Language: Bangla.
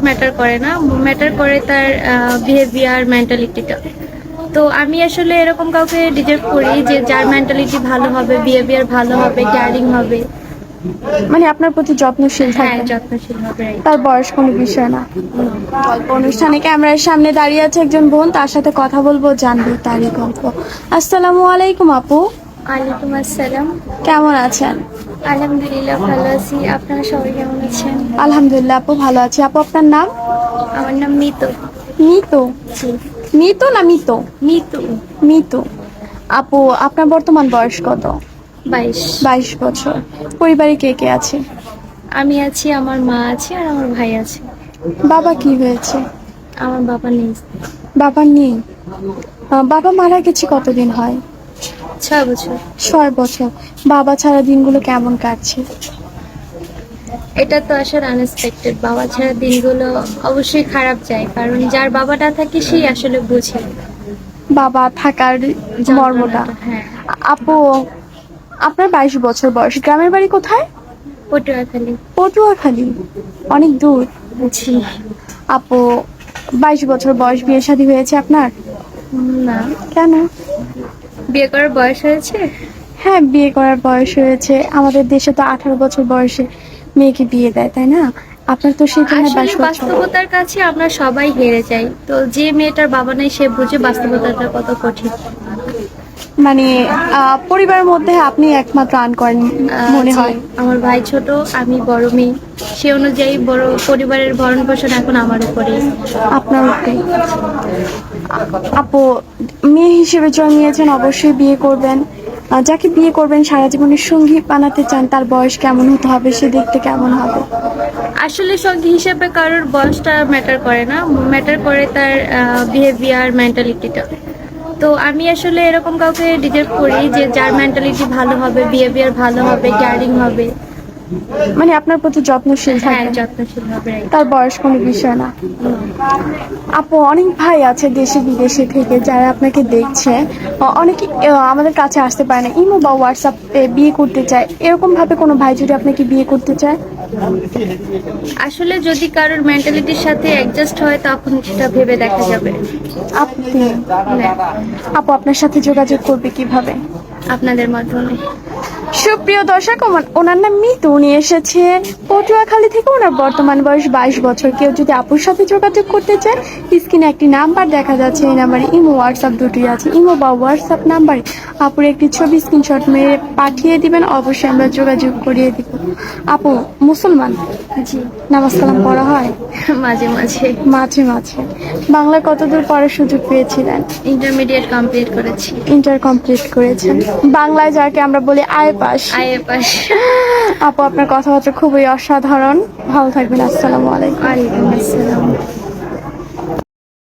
ম্যাটার করে না, ম্যাটার করে তার বিহেভিয়ার, মেন্টালিটিটা। তো আমি আসলে এরকম কাউকে ডিজার্ভ করি যে যার মেন্টালিটি ভালো হবে, বিহেভিয়ার ভালো হবে, কেয়ারিং হবে। মানে আপনার প্রতি যত্নশীল হ্যাঁ, থাকবে, যত্নশীল হবে। তার বয়স কোনো বিষয় না। গল্প অনুষ্ঠানে ক্যামেরার সামনে দাঁড়িয়ে আছে একজন বোন, তার সাথে কথা বলবো, জানবো তারই গল্প। আসসালামু আলাইকুম আপু, ওয়ালাইকুম আসসালাম। কেমন আছেন? আলহামদুলিল্লাহ ভালো আছি, আপনারা সবাই কেমন আছেন? আলহামদুলিল্লাহ আপু ভালো আছি। আপু আপনার নাম? আমার নাম মিতু। মিতু? জি, মিতু না মিতু? মিতু। মিতু। আপু আপনার বর্তমান বয়স কত? 22। 22 বছর। পরিবারে কে কে আছে? আমি আছি, আমার মা আছে, আর আমার ভাই আছে। বাবা কি হয়েছে? আমার বাবা নেই। বাবা নেই? বাবা মারা গেছে কতদিন হয়? 6 বছর। 6 বছর। বাবা ছাড়া দিনগুলো কেমন কাটছে? এটা তো আসলে আনএক্সপেক্টেড। বাবা ছাড়া দিনগুলো অবশ্যই খারাপ যায়, কারণ যার বাবাটা থাকে সেই আসলে বুঝে বাবা থাকার মর্মটা। যন্ত্রণাটা। হ্যাঁ, আপু আপনার 22 বছর বয়স, গ্রামের বাড়ি কোথায়? পটুয়াখালী। পটুয়াখালী? অনেক দূর। জি। আপু 22 বছর বয়স, বিয়ে শাদী হয়েছে আপনার? না, কেন? বিয়ে করার বয়স হয়েছে। হ্যাঁ, বিয়ে করার বয়স হয়েছে। আমাদের দেশে তো 18 বছর বয়সে মেয়েকে বিয়ে দেয়, তাই না? আপনার তো সেই জন্য আসলে 22 বছর। বাস্তবতার কাছে আমরা সবাই হেরে যাই। তো যে মেয়েটার বাবা নাই সে বুঝে বাস্তবতাটা কত কঠিন। মানে পরিবারের মধ্যে আপনি একমাত্র আর্ন করেন মনে জি, হয়। আমার ভাই ছোট, আমি বড় মেয়ে। সে অনুযায়ী বড় পরিবারের ভরণ পোষণ এখন আমার উপরে। আপনার উপরে। আপু মেয়ে হিসেবে জন্মিয়েছেন, অবশ্যই বিয়ে করবেন। যাকে বিয়ে করবেন সারা জীবনের সঙ্গী বানাতে চান, তার বয়স কেমন হতে হবে, সে দেখতে কেমন হবে? আসলে সঙ্গী হিসেবে কারোর বয়সটা ম্যাটার করে না, ম্যাটার করে তার বিহেভিয়ার, মেন্টালিটিটা। তো আমি আসলে এরকম কাউকে ডিজার্ভ করি যে যার মেন্টালিটি ভালো হবে, বিহেভিয়ার ভালো হবে, কেয়ারিং হবে। মানে আপনার প্রতি যত্নশীল হ্যাঁ, থাকবে, যত্নশীল হবে। তার বয়স কোনো বিষয় না। আপু অনেক ভাই আছে দেশে বিদেশে থেকে যারা আপনাকে দেখছে, অনেকে আমাদের কাছে আসতে পারে না, ইমো বা হোয়াটসঅ্যাপে বিয়ে করতে চায়। এরকম ভাবে কোনো ভাই যদি আপনাকে বিয়ে করতে চায়? আসলে যদি কারোর মেন্টালিটির সাথে অ্যাডজাস্ট হয় তখন সেটা ভেবে দেখা যাবে। আপনি? আপু আপনার সাথে যোগাযোগ করবে কিভাবে? আপনাদের মাধ্যমে। সুপ্রিয় দর্শক, ওনার নাম মিতু, উনি এসেছে পটুয়াখালী থেকে। ওনার বর্তমান বয়স 22 বছর। কেউ যদি আপুর সাথে যোগাযোগ করতে চায়, স্ক্রিনে একটি নাম্বার দেখা যাচ্ছে, এই নাম্বারে ইমো হোয়াটসঅ্যাপ দুটি আছে। ইমো বা হোয়াটসঅ্যাপ নাম্বারে আপুর একটি ছবি স্ক্রিনশট মেরে পাঠিয়ে দিবেন, অবশ্যই আমরা যোগাযোগ করিয়ে দিব। আপু মুসলমান? জি, নামাজ কালাম পড়া হয়? মাঝে মাঝে। মাঝে মাঝে। বাংলা কতদূর পড়ার সুযোগ পেয়েছিলেন? ইন্টারমিডিয়েট কমপ্লিট করেছি। ইন্টার কমপ্লিট করেছেন। বাংলায় যাকে আমরা বলি আয় পাস। IA pass. আপু আপনার কথাবার্তা খুবই অসাধারণ। ভালো থাকবেন। আসসালামু আলাইকুম। ওয়ালাইকুম আসসালাম।